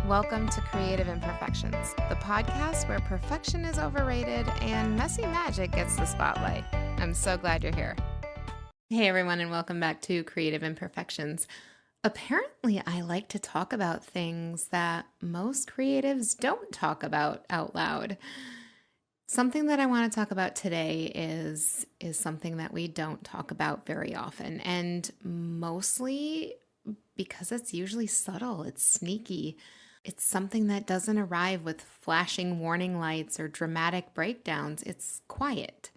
Welcome to Creative Imperfections, the podcast where perfection is overrated and messy magic gets the spotlight. I'm so glad you're here. Hey everyone, and welcome back to Creative Imperfections. Apparently, I like to talk about things that most creatives don't talk about out loud. Something that I want to talk about today is something that we don't talk about very often, and mostly because it's usually subtle, it's sneaky. It's something that doesn't arrive with flashing warning lights or dramatic breakdowns. It's quiet.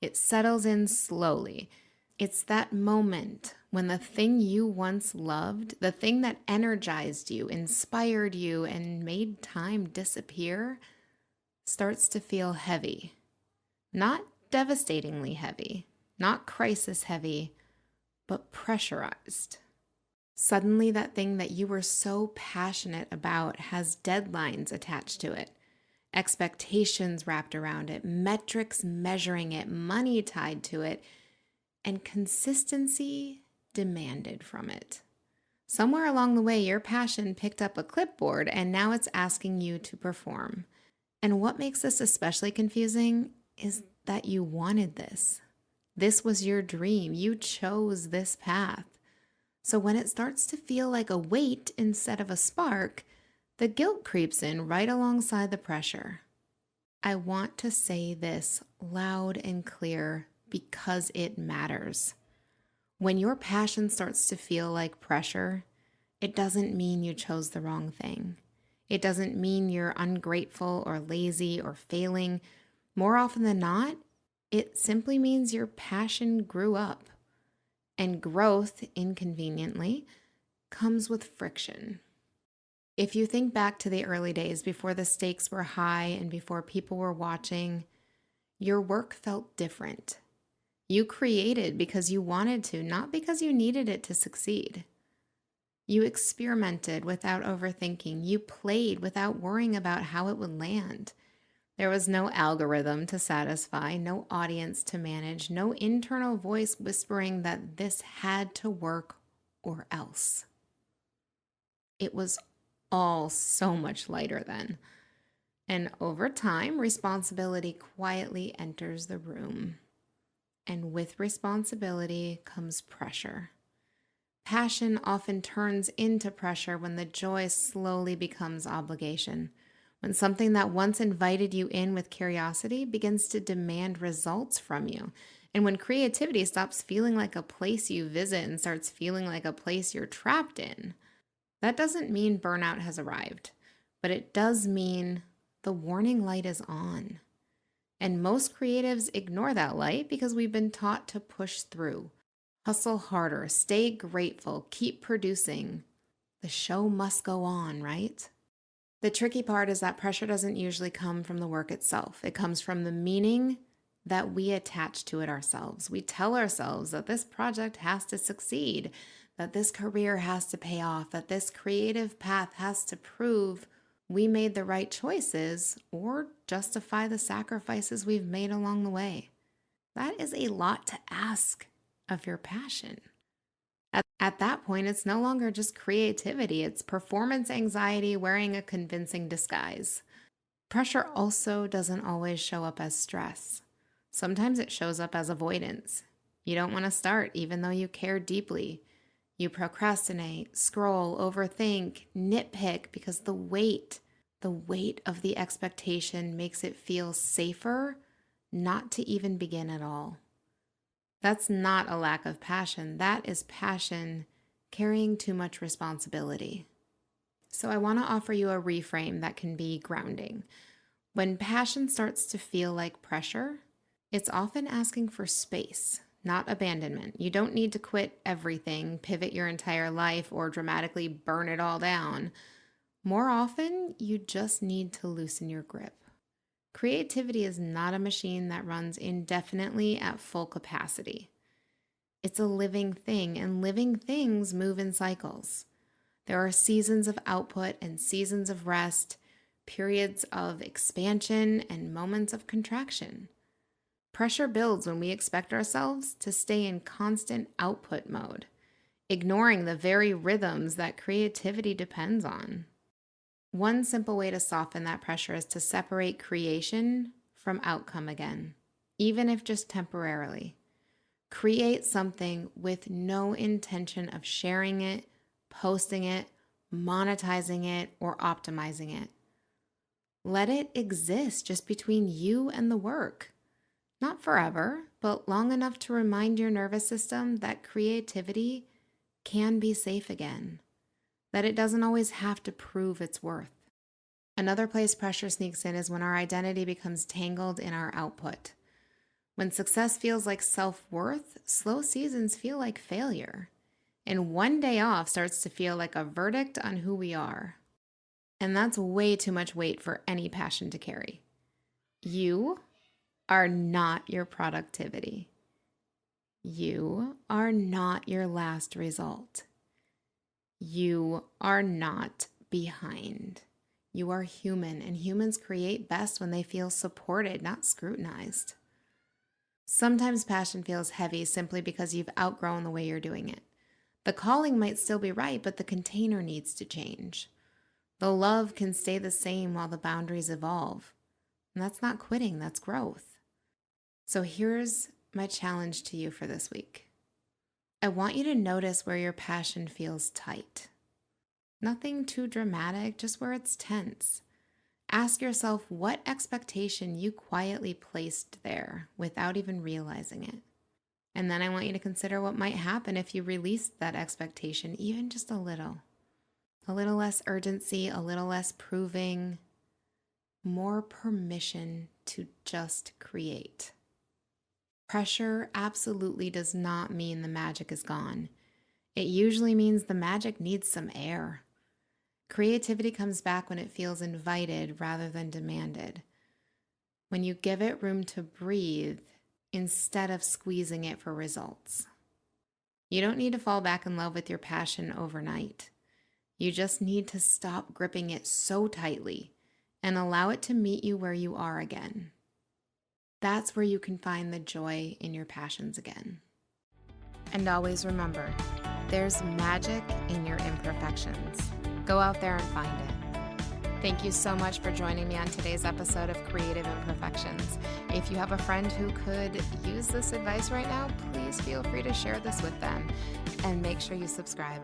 It settles in slowly. It's that moment when the thing you once loved, the thing that energized you, inspired you, and made time disappear, starts to feel heavy. Not devastatingly heavy, not crisis heavy, but pressurized. Suddenly, that thing that you were so passionate about has deadlines attached to it, expectations wrapped around it, metrics measuring it, money tied to it, and consistency demanded from it. Somewhere along the way, your passion picked up a clipboard and now it's asking you to perform. And what makes this especially confusing is that you wanted this. This was your dream. You chose this path. So when it starts to feel like a weight instead of a spark, the guilt creeps in right alongside the pressure. I want to say this loud and clear because it matters. When your passion starts to feel like pressure, it doesn't mean you chose the wrong thing. It doesn't mean you're ungrateful or lazy or failing. More often than not, it simply means your passion grew up. And growth, inconveniently, comes with friction. If you think back to the early days before the stakes were high and before people were watching, your work felt different. You created because you wanted to, not because you needed it to succeed. You experimented without overthinking. You played without worrying about how it would land. There was no algorithm to satisfy, no audience to manage, no internal voice whispering that this had to work or else. It was all so much lighter then. And over time, responsibility quietly enters the room. And with responsibility comes pressure. Passion often turns into pressure when the joy slowly becomes obligation. When something that once invited you in with curiosity begins to demand results from you. And when creativity stops feeling like a place you visit and starts feeling like a place you're trapped in. That doesn't mean burnout has arrived, but it does mean the warning light is on. And most creatives ignore that light because we've been taught to push through, hustle harder, stay grateful, keep producing. The show must go on, right? The tricky part is that pressure doesn't usually come from the work itself. It comes from the meaning that we attach to it ourselves. We tell ourselves that this project has to succeed, that this career has to pay off, that this creative path has to prove we made the right choices or justify the sacrifices we've made along the way. That is a lot to ask of your passion. At that point, it's no longer just creativity, it's performance anxiety wearing a convincing disguise. Pressure also doesn't always show up as stress. Sometimes it shows up as avoidance. You don't want to start even though you care deeply. You procrastinate, scroll, overthink, nitpick because the weight of the expectation makes it feel safer not to even begin at all. That's not a lack of passion. That is passion carrying too much responsibility. So I want to offer you a reframe that can be grounding. When passion starts to feel like pressure, it's often asking for space, not abandonment. You don't need to quit everything, pivot your entire life, or dramatically burn it all down. More often, you just need to loosen your grip. Creativity is not a machine that runs indefinitely at full capacity. It's a living thing, and living things move in cycles. There are seasons of output and seasons of rest, periods of expansion and moments of contraction. Pressure builds when we expect ourselves to stay in constant output mode, ignoring the very rhythms that creativity depends on. One simple way to soften that pressure is to separate creation from outcome again, even if just temporarily. Create something with no intention of sharing it, posting it, monetizing it, or optimizing it. Let it exist just between you and the work. Not forever, but long enough to remind your nervous system that creativity can be safe again, that it doesn't always have to prove its worth. Another place pressure sneaks in is when our identity becomes tangled in our output. When success feels like self-worth, slow seasons feel like failure. And one day off starts to feel like a verdict on who we are. And that's way too much weight for any passion to carry. You are not your productivity. You are not your last result. You are not behind. You are human, and humans create best when they feel supported, not scrutinized. Sometimes passion feels heavy simply because you've outgrown the way you're doing it. The calling might still be right, but the container needs to change. The love can stay the same while the boundaries evolve. And that's not quitting, that's growth. So here's my challenge to you for this week. I want you to notice where your passion feels tight. Nothing too dramatic, just where it's tense. Ask yourself what expectation you quietly placed there without even realizing it. And then I want you to consider what might happen if you released that expectation, even just a little. A little less urgency, a little less proving, more permission to just create. Pressure absolutely does not mean the magic is gone. It usually means the magic needs some air. Creativity comes back when it feels invited rather than demanded. When you give it room to breathe instead of squeezing it for results. You don't need to fall back in love with your passion overnight. You just need to stop gripping it so tightly and allow it to meet you where you are again. That's where you can find the joy in your passions again. And always remember, there's magic in your imperfections. Go out there and find it. Thank you so much for joining me on today's episode of Creative Imperfections. If you have a friend who could use this advice right now, please feel free to share this with them and make sure you subscribe.